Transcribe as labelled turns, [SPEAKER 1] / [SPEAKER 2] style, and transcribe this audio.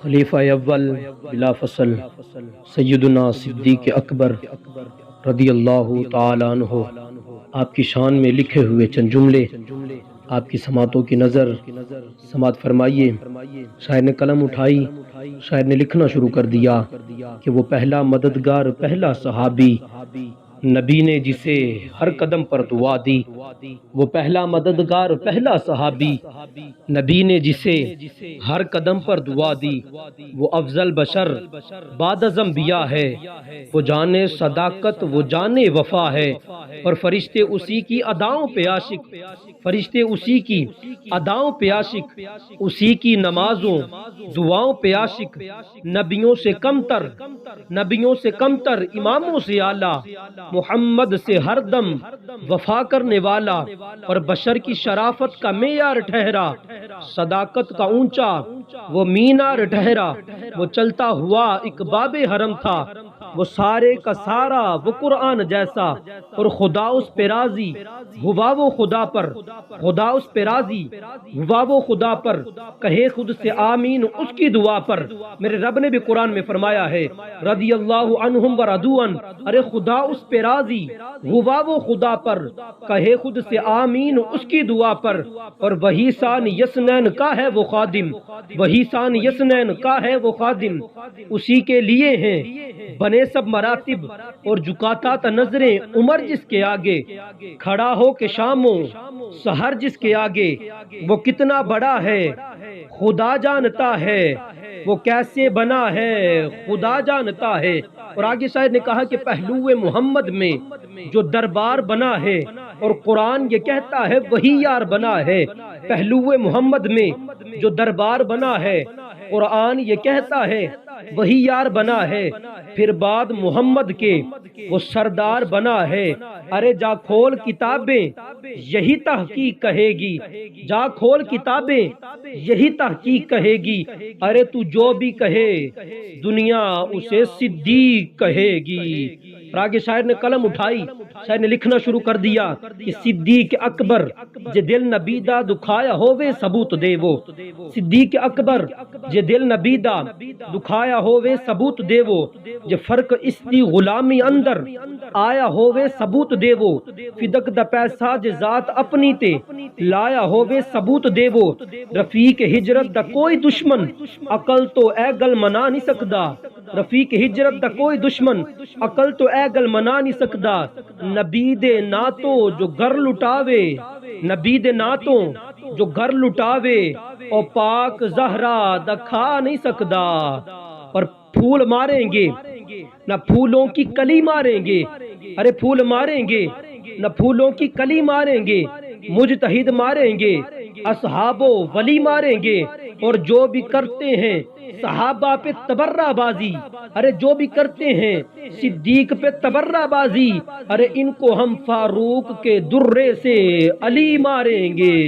[SPEAKER 1] خلیفہ اول بلا فصل سیدنا صدیق اکبر رضی اللہ تعالی عنہ، آپ کی شان میں لکھے ہوئے چند جملے آپ کی سماعتوں کی نظر سماعت فرمائیے۔ شاعر نے قلم اٹھائی، شاعر نے لکھنا شروع کر دیا کہ وہ پہلا مددگار، پہلا صحابی، نبی نے جسے ہر قدم پر دعا دی۔ وہ پہلا مددگار، پہلا صحابی، نبی نے جسے ہر قدم پر دعا دی۔ وہ افضل بشر بعد از انبیاء ہے، وہ جانے صداقت، وہ جانے وفا ہے، اور فرشتے اسی کی اداؤں پہ عاشق، فرشتے اسی کی اداؤں پہ عاشق، اسی کی نمازوں دعاؤں پہ عاشق، نبیوں سے کم تر، نبیوں سے کم تر، اماموں سے اعلیٰ، محمد سے ہر دم وفا کرنے والا، اور بشر کی شرافت کا معیار ٹھہرا، صداقت کا اونچا وہ مینار ٹھہرا۔ وہ چلتا ہوا ایک باب حرم تھا، وہ سارے کا سارا وہ قرآن جیسا، اور خدا اس پہ راضی ہوا، وہ خدا پر خدا اس پہ راضی ہوا، وہ خدا پر کہے خود سے آمین اس کی دعا پر۔ میرے رب نے بھی قرآن میں فرمایا ہے رضی اللہ عنہم ورضوا عنہ، ارے خدا اس پہ راضی ہوا وہ خدا پر کہے خود سے آمین اس کی دعا پر۔ اور وہی شان یسنین کا ہے وہ خادم، وہی شان یسنین کا ہے وہ خادم، اسی کے لیے ہیں بنے سب مراتب، اور جھکاتا تھا نظریں عمر جس کے آگے، کھڑا ہو کے شاموں سحر جس کے آگے۔ وہ کتنا بڑا ہے خدا جانتا ہے، وہ کیسے بنا ہے خدا جانتا ہے۔ اور آگے شاعر نے کہا کہ پہلو محمد میں جو دربار بنا ہے، اور قرآن یہ کہتا ہے وہی یار بنا ہے۔ پہلو محمد میں جو دربار بنا ہے، قرآن یہ کہتا ہے وہی یار بنا ہے، پھر بعد محمد کے وہ سردار بنا ہے۔ ارے جا کھول کتابیں یہی تحقیق کہے گی، جا کھول کتابیں یہی تحقیق کہے گی، ارے تو جو بھی کہے دنیا اسے صدیق کہے گی۔ اور آگے شاعر نے قلم اٹھائی، شاعر نے لکھنا شروع کر دیا کہ صدیق اکبر جے دل نبی دا دکھایا ہووے ثبوت دے وہ، صدیق اکبر جے دل نبی دا دکھایا ہووے ثبوت دے وہ، جے فرق اس دی غلامی اندر آیا ہووے ثبوت دے وہ، فدق دا پیسہ جے ذات اپنی تے لایا ہووے ثبوت دے وہ، رفیق ہجرت دا کوئی دشمن عقل تو اے گل منا نہیں سکدا، رفیق ہجرت دا کوئی دشمن عقل تو اے گل منا نہیں سکدا، نبی دے ناتوں جو گھر لٹاوے، نبی دے ناتوں جو گھر لٹاوے، او پاک زہرا دا کھا نہیں سکدا۔ اور پھول ماریں گے نہ پھولوں کی کلی ماریں گے، ارے پھول ماریں گے نہ پھولوں کی کلی ماریں گے، مجتہد ماریں گے، اصحاب و ولی ماریں گے، اور جو بھی کرتے ہیں صحابہ پہ تبرہ بازی، ارے جو بھی کرتے ہیں صدیق پہ تبرہ بازی، ارے ان کو ہم فاروق کے درے سے علی ماریں گے۔